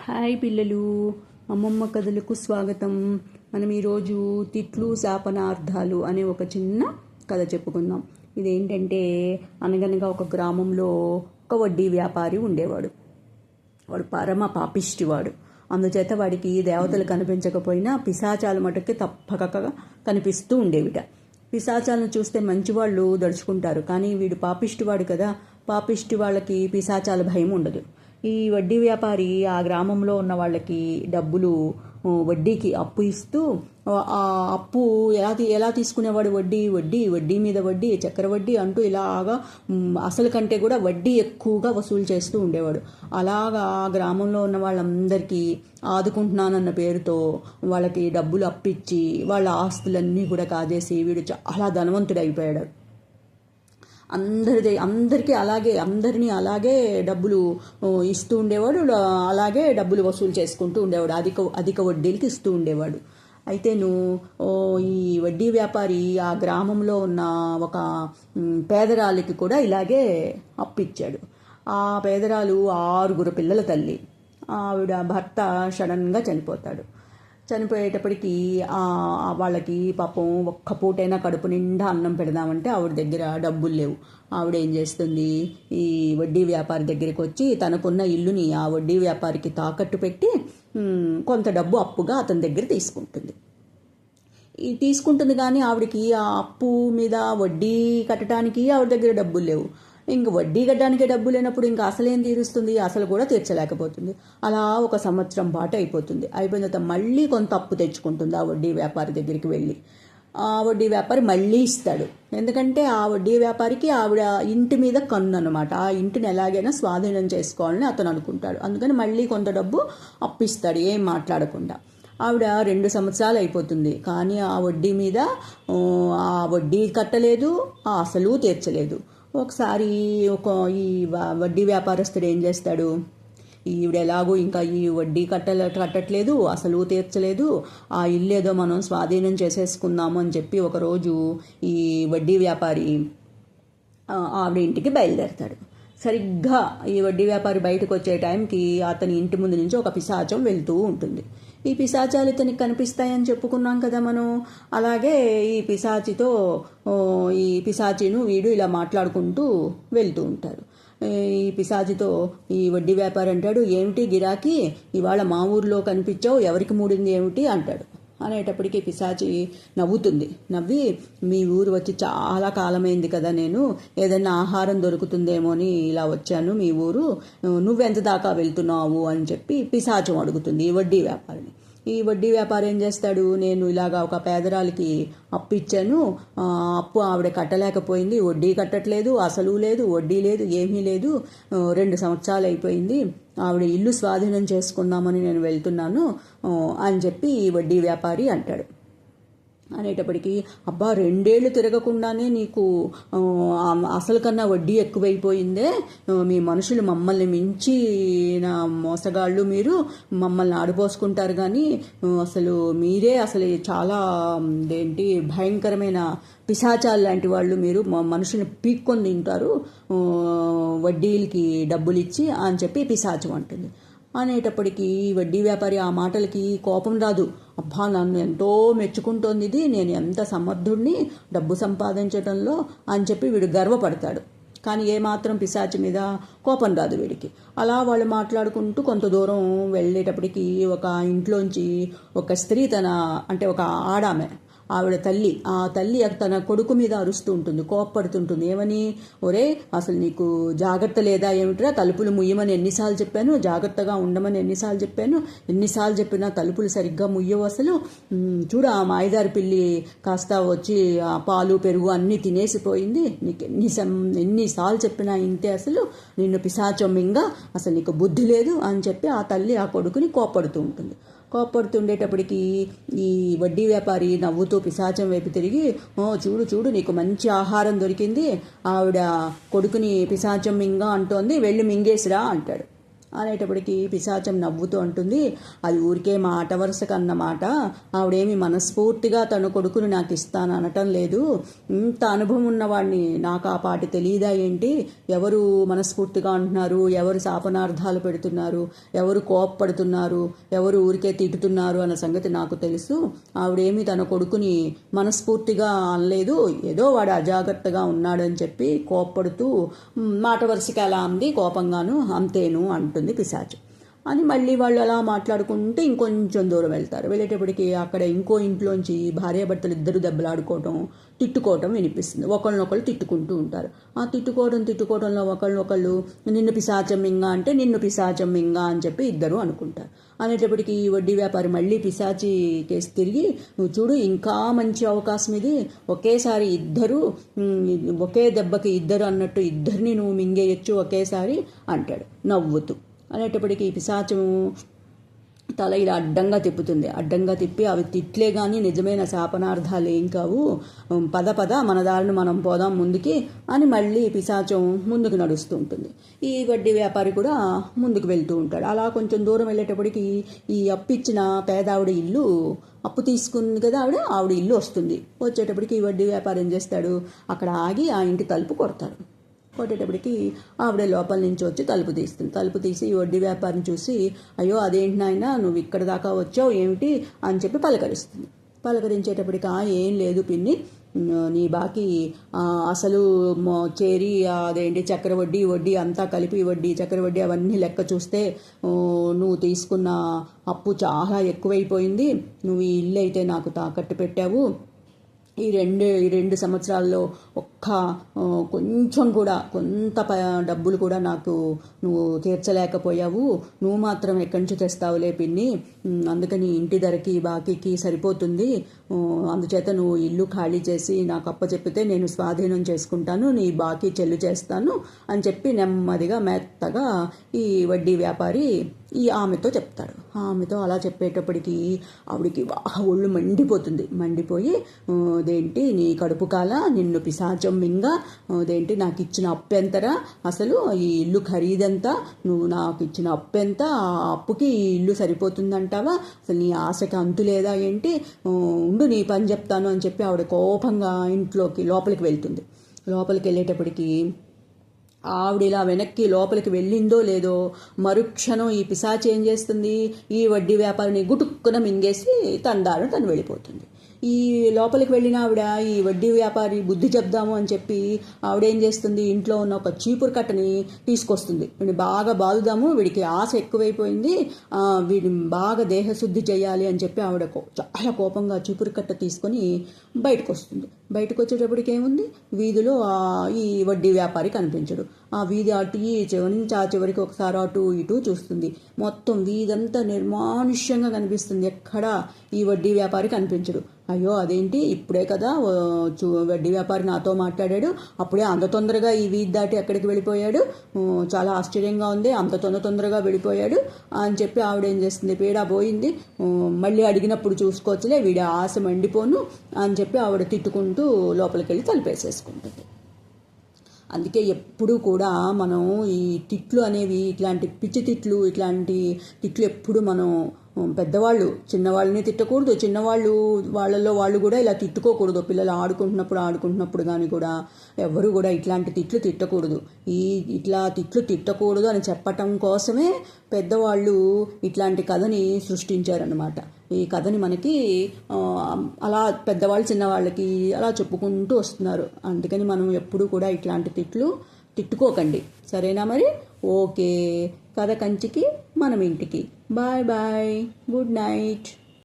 Hi పిల్లలు, అమ్మమ్మ కథలకు స్వాగతం. మనం ఈరోజు తిట్లు శాపనార్థాలు అనే ఒక చిన్న కథ చెప్పుకుందాం. ఇదేంటంటే, అనగనగా ఒక గ్రామంలో ఒక వడ్డీ వ్యాపారి ఉండేవాడు. వాడు పరమ పాపిష్టివాడు. అందుచేత వాడికి దేవతలు కనిపించకపోయినా పిశాచాలు మటుకు తప్పక కనిపిస్తూ ఉండేవిట. పిశాచాలను చూస్తే మంచివాళ్ళు దడుచుకుంటారు, కానీ వీడు పాపిష్టివాడు కదా, పాపిష్టి వాళ్ళకి పిశాచాల భయం ఉండదు. ఈ వడ్డీ వ్యాపారి ఆ గ్రామంలో ఉన్న వాళ్ళకి డబ్బులు వడ్డీకి అప్పు ఇస్తూ, ఆ అప్పు ఎలా తీసుకునేవాడు, వడ్డీ మీద వడ్డీ, చక్రవడ్డీ అంటూ ఇలాగా అసలు కంటే కూడా వడ్డీ ఎక్కువగా వసూలు చేస్తూ ఉండేవాడు. అలాగా ఆ గ్రామంలో ఉన్న వాళ్ళందరికీ ఆదుకుంటున్నానన్న పేరుతో వాళ్ళకి డబ్బులు అప్పిచ్చి వాళ్ళ ఆస్తులన్నీ కూడా కాజేసి వీడు చాలా ధనవంతుడు అయిపోయాడు. అందరికీ అందరినీ అలాగే డబ్బులు ఇస్తూ ఉండేవాడు, అలాగే డబ్బులు వసూలు చేసుకుంటూ ఉండేవాడు, అధిక వడ్డీలకి ఇస్తూ ఉండేవాడు. అయితేను ఈ వడ్డీ వ్యాపారి ఆ గ్రామంలో ఉన్న ఒక పేదరాలికి కూడా ఇలాగే అప్పిచ్చాడు. ఆ పేదరాలు 6 పిల్లల తల్లి. ఆవిడ భర్త సడన్గా చనిపోయేటప్పటికీ వాళ్ళకి పాపం ఒక్క పూటైనా కడుపు నిండా అన్నం పెడదామంటే ఆవిడ దగ్గర డబ్బులు లేవు. ఆవిడ ఏం చేస్తుంది, ఈ వడ్డీ వ్యాపారి దగ్గరికి వచ్చి తనకున్న ఇల్లుని ఆ వడ్డీ వ్యాపారికి తాకట్టు పెట్టి కొంత డబ్బు అప్పుగా అతని దగ్గర తీసుకుంటుంది. కానీ ఆవిడకి ఆ అప్పు మీద వడ్డీ కట్టడానికి ఆవిడ దగ్గర డబ్బులు లేవు. ఇంక వడ్డీ కట్టడానికి డబ్బు లేనప్పుడు ఇంకా అసలేం తీరుస్తుంది, అసలు కూడా తీర్చలేకపోతుంది. అలా 1 సంవత్సరం పాటు అయిపోయిన తర్వాత మళ్ళీ కొంత అప్పు తెచ్చుకుంటుంది ఆ వడ్డీ వ్యాపారి దగ్గరికి వెళ్ళి. ఆ వడ్డీ వ్యాపారి మళ్ళీ ఇస్తాడు. ఎందుకంటే ఆ వడ్డీ వ్యాపారికి ఆవిడ ఇంటి మీద కన్ను అనమాట. ఆ ఇంటిని ఎలాగైనా స్వాధీనం చేసుకోవాలని అతను అనుకుంటాడు. అందుకని మళ్ళీ కొంత డబ్బు అప్పిస్తాడు ఏం మాట్లాడకుండా. ఆవిడ 2 సంవత్సరాలు అయిపోతుంది, కానీ ఆ వడ్డీ మీద ఆ వడ్డీ కట్టలేదు, ఆ అసలు తీర్చలేదు. ఒకసారి ఈ వడ్డీ వ్యాపారస్తుడు ఏం చేస్తాడు, ఈవిడ ఎలాగో ఇంకా ఈ వడ్డీ కట్టట్లేదు, అసలు తీర్చలేదు, ఆ ఇల్లు ఏదో మనం స్వాధీనం చేసేసుకుందాము అని చెప్పి ఒకరోజు ఈ వడ్డీ వ్యాపారి ఆవిడ ఇంటికి బయలుదేరతాడు. సరిగ్గా ఈ వడ్డీ వ్యాపారి బయటకు వచ్చే టైంకి అతని ఇంటి ముందు నుంచి ఒక పిశాచం వెళ్తూ ఉంటుంది. ఈ పిశాచాలు ఇతనికి కనిపిస్తాయని చెప్పుకున్నాం కదా మనం. అలాగే ఈ పిశాచిను వీడు ఇలా మాట్లాడుకుంటూ వెళ్తూ ఉంటారు. ఈ పిశాచితో ఈ వడ్డీ వ్యాపారి అంటాడు, ఏమిటి గిరాకీ, ఇవాళ మా ఊర్లో కనిపించావు, ఎవరికి మూడింది ఏమిటి అంటాడు. అనేటప్పటికీ పిశాచి నవ్వి, మీ ఊరు వచ్చి చాలా కాలమైంది కదా, నేను ఏదైనా ఆహారం దొరుకుతుందేమో అని ఇలా వచ్చాను మీ ఊరు, నువ్వెంత దాకా వెళ్తున్నావు అని చెప్పి పిశాచం అడుగుతుంది ఈ వడ్డీ వ్యాపారిని. ఈ వడ్డీ వ్యాపారి ఏం చేస్తాడు, నేను ఇలాగా ఒక పేదరాలికి అప్పు ఇచ్చాను, అప్పు ఆవిడ కట్టలేకపోయింది, వడ్డీ కట్టట్లేదు, అసలు లేదు, వడ్డీ లేదు, ఏమీ లేదు, 2 సంవత్సరాలు అయిపోయింది, ఆవిడ ఇల్లు స్వాధీనం చేసుకుందామని నేను వెళ్తున్నాను అని చెప్పి ఈ వడ్డీ వ్యాపారి అంటాడు. అనేటప్పటికీ, అబ్బా 2 ఏళ్ళు తిరగకుండానే నీకు అసలు కన్నా వడ్డీ ఎక్కువైపోయిందే, మీ మనుషులు మమ్మల్ని మించిన మోసగాళ్ళు, మీరు మమ్మల్ని ఆడిపోసుకుంటారు, కానీ మీరే చాలా భయంకరమైన పిశాచాలు లాంటి వాళ్ళు, మీరు మనుషుల్ని పీక్కొని తింటారు వడ్డీలకి డబ్బులు ఇచ్చి అని చెప్పి పిశాచం అంటుంది. అనేటప్పటికీ వడ్డీ వ్యాపారి ఆ మాటలకి కోపం రాదు. అబ్బా, నన్ను ఎంతో మెచ్చుకుంటోంది ఇది, నేను ఎంత సమర్థుడిని డబ్బు సంపాదించడంలో అని చెప్పి వీడు గర్వపడతాడు. కానీ ఏమాత్రం పిశాచి మీద కోపం రాదు వీడికి. అలా వాళ్ళు మాట్లాడుకుంటూ కొంత దూరం వెళ్ళేటప్పటికి ఒక ఇంట్లోంచి ఒక స్త్రీ ఒక ఆవిడ తల్లి తన కొడుకు మీద అరుస్తూ ఉంటుంది, కోప్పడుతుంటుంది. ఏమని, ఒరే అసలు నీకు జాగ్రత్త లేదా ఏమిట్రా, తలుపులు ముయ్యమని ఎన్నిసార్లు చెప్పాను, జాగ్రత్తగా ఉండమని ఎన్నిసార్లు చెప్పినా తలుపులు సరిగ్గా ముయ్యవు, అసలు చూడు ఆ మాయదారి పిల్లి కాస్త వచ్చి ఆ పాలు పెరుగు అన్నీ తినేసిపోయింది, నీకు ఎన్నిసార్లు చెప్పినా ఇంతే, అసలు నిన్ను పిశాచం మింగా, అసలు నీకు బుద్ధి లేదు అని చెప్పి ఆ తల్లి ఆ కొడుకుని కోప్పడుతుండేటప్పటికీ ఈ వడ్డీ వ్యాపారి నవ్వుతూ పిశాచం వైపు తిరిగి, చూడు నీకు మంచి ఆహారం దొరికింది, ఆవిడ కొడుకుని పిశాచం మింగా అంటోంది, వెళ్ళి మింగేసిరా అంటాడు. అనేటప్పటికీ పిశాచం నవ్వుతూ అంటుంది, అది ఊరికే మాట వరుసకు అన్నమాట, ఆవిడేమి మనస్ఫూర్తిగా తన కొడుకుని నాకు ఇస్తాను అనటం లేదు. ఇంత అనుభవం ఉన్నవాడిని నాకు ఆ పాటి తెలియదా ఏంటి? ఎవరు మనస్ఫూర్తిగా అంటున్నారు, ఎవరు శాపనార్థాలు పెడుతున్నారు, ఎవరు కోప్పడుతున్నారు, ఎవరు ఊరికే తిట్టుతున్నారు అన్న సంగతి నాకు తెలుసు. ఆవిడేమి తన కొడుకుని మనస్ఫూర్తిగా అనలేదు, ఏదో వాడు అజాగ్రత్తగా ఉన్నాడని చెప్పి కోప్పడుతూ మాట వరుసకి అలా అంది కోపంగాను, అంతేను అంటుంది పిశాచం. అని మళ్ళీ వాళ్ళు అలా మాట్లాడుకుంటూ ఇంకొంచెం దూరం వెళ్తారు. వెళ్ళేటప్పటికి అక్కడ ఇంకో ఇంట్లోంచి భార్యాభర్తలు ఇద్దరు దెబ్బలాడుకోవటం, తిట్టుకోవటం వినిపిస్తుంది. ఒకళ్ళనొకళ్ళు తిట్టుకుంటూ ఉంటారు. ఆ తిట్టుకోవడంలో ఒకళ్ళు నిన్ను పిశాచం మింగ అంటే నిన్ను పిశాచం మింగ అని చెప్పి ఇద్దరు అనుకుంటారు. అనేటప్పటికి వడ్డీ వ్యాపారి మళ్ళీ పిశాచి కేసు తిరిగి, నువ్వు చూడు ఇంకా మంచి అవకాశం ఇది, ఒకేసారి ఇద్దరు ఒకే దెబ్బకి ఇద్దరు అన్నట్టు ఇద్దరిని నువ్వు మింగేయచ్చు ఒకేసారి అంటాడు నవ్వుతూ. అనేటప్పటికీ పిశాచము తల ఇలా అడ్డంగా తిప్పుతుంది. అడ్డంగా తిప్పి అవి తిట్లే కానీ నిజమైన శాపనార్థాలు ఏం కావు, పద మన దారిని మనం పోదాం ముందుకి అని మళ్ళీ పిశాచం ముందుకు నడుస్తూ ఉంటుంది. ఈ వడ్డీ వ్యాపారి కూడా ముందుకు వెళ్తూ ఉంటాడు. అలా కొంచెం దూరం వెళ్ళేటప్పటికి ఈ అప్పిచ్చిన పేదావిడ ఇల్లు, అప్పు తీసుకుంది కదా ఆవిడ ఇల్లు వస్తుంది. వచ్చేటప్పటికి ఈ వడ్డీ వ్యాపారి ఏం చేస్తాడు, అక్కడ ఆగి ఆ ఇంటి తలుపు కొడతాడు. కొట్టేటప్పటికి ఆవిడ లోపల నుంచి వచ్చి తలుపు తీస్తుంది. తలుపు తీసి ఈ వడ్డీ వ్యాపారిని చూసి, అయ్యో అదేంటి నాయనా నువ్వు ఇక్కడ దాకా వచ్చావు ఏమిటి అని చెప్పి పలకరిస్తుంది. పలకరించేటప్పటికి ఏం లేదు పిన్ని, నీ బాకీ అసలు చేరి అదేంటి వడ్డీ అంతా కలిపి చక్రవడ్డీ అవన్నీ లెక్క చూస్తే నువ్వు తీసుకున్న అప్పు చాలా ఎక్కువైపోయింది. నువ్వు ఈ ఇల్లు అయితే నాకు తాకట్టు పెట్టావు. ఈ రెండు సంవత్సరాల్లో కొంచెం కూడా కొంత డబ్బులు కూడా నాకు నువ్వు తీర్చలేకపోయావు. నువ్వు మాత్రం ఎక్కడి నుంచి తెస్తావులే పిన్ని, అందుకని ఇంటి ధరకి బాకీకి సరిపోతుంది. అందుచేత నువ్వు ఇల్లు ఖాళీ చేసి నాకు అప్పచెప్పితే నేను స్వాధీనం చేసుకుంటాను, నీ బాకీ చెల్లు చేస్తాను అని చెప్పి నెమ్మదిగా మెత్తగా ఈ వడ్డీ వ్యాపారి ఆమెతో చెప్తాడు. ఆమెతో అలా చెప్పేటప్పటికి ఆవిడికి బాగా ఒళ్ళు మండిపోయి, అదేంటి నీ కడుపు కాల, నిన్ను పిశాచం మింగ, అదేంటి నాకు ఇచ్చిన అప్పెంతరా, అసలు ఈ ఇల్లు ఖరీదంతా, నువ్వు నాకు ఇచ్చిన అప్పెంత, ఆ అప్పుకి ఈ ఇల్లు సరిపోతుందంటావా, అసలు నీ ఆశకి అంతు లేదా ఏంటి, ఉండు నీ పని చెప్తాను అని చెప్పి ఆవిడ కోపంగా లోపలికి వెళ్తుంది. లోపలికి వెళ్ళేటప్పటికి ఆవిడ ఇలా వెనక్కి లోపలికి వెళ్ళిందో లేదో మరుక్షణం ఈ పిశాచి ఏం చేస్తుంది, ఈ వడ్డీ వ్యాపారిని గుటుక్కున మింగేసి తన దారిని తను వెళ్ళిపోతుంది. ఈ లోపలికి వెళ్ళిన ఆవిడ ఈ వడ్డీ వ్యాపారి బుద్ధి చెప్దాము అని చెప్పి ఆవిడేం చేస్తుంది, ఇంట్లో ఉన్న ఒక చీపురు కట్టని తీసుకొస్తుంది. వీడిని బాగా బాదుదాము, వీడికి ఆశ ఎక్కువైపోయింది, వీడిని బాగా దేహశుద్ధి చేయాలి అని చెప్పి ఆవిడ చాలా కోపంగా చీపురు కట్ట తీసుకొని బయటకు వస్తుంది. బయటకు వచ్చేటప్పటికి ఏముంది, వీధిలో ఈ వడ్డీ వ్యాపారి కనిపించడు. ఆ వీధి అటు ఈ చివరి నుంచి ఆ చివరికి ఒకసారి అటు ఇటు చూస్తుంది. మొత్తం వీధంతా నిర్మానుష్యంగా కనిపిస్తుంది, ఎక్కడా ఈ వడ్డీ వ్యాపారి కనిపించడు. అయ్యో అదేంటి, ఇప్పుడే కదా వడ్డీ వ్యాపారి నాతో మాట్లాడాడు, అప్పుడే అంత తొందరగా ఈ వీధి దాటి ఎక్కడికి వెళ్ళిపోయాడు, చాలా ఆశ్చర్యంగా ఉంది, అంత తొందరగా వెళ్ళిపోయాడు అని చెప్పి ఆవిడ ఏం చేస్తుంది, పీడా పోయింది, మళ్ళీ అడిగినప్పుడు చూసుకోవచ్చులే, వీడి ఆశ మండిపోను అని చెప్పి ఆవిడ తిట్టుకుంటూ లోపలికి వెళ్ళి తలుపేసేసుకుంటుంది. అందుకే ఎప్పుడూ కూడా మనం ఈ తిట్లు అనేవి, ఇట్లాంటి పిచ్చి తిట్లు, ఇట్లాంటి తిట్లు ఎప్పుడు మనం పెద్దవాళ్ళు చిన్నవాళ్ళని తిట్టకూడదు, చిన్నవాళ్ళు వాళ్ళల్లో వాళ్ళు కూడా ఇలా తిట్టుకోకూడదు. పిల్లలు ఆడుకుంటున్నప్పుడు కానీ కూడా ఎవరు కూడా ఇట్లాంటి తిట్లు తిట్టకూడదు. ఇట్లా తిట్లు తిట్టకూడదు అని చెప్పటం కోసమే పెద్దవాళ్ళు ఇట్లాంటి కథని సృష్టించారనమాట. ఈ కథని మనకి అలా పెద్దవాళ్ళు చిన్నవాళ్ళకి అలా చెప్పుకుంటూ వస్తున్నారు. అందుకని మనం ఎప్పుడూ కూడా ఇట్లాంటి తిట్టుకోకండి, సరేనా మరి? ఓకే, కథ కంచికి మనం ఇంటికి. Bye bye, good night.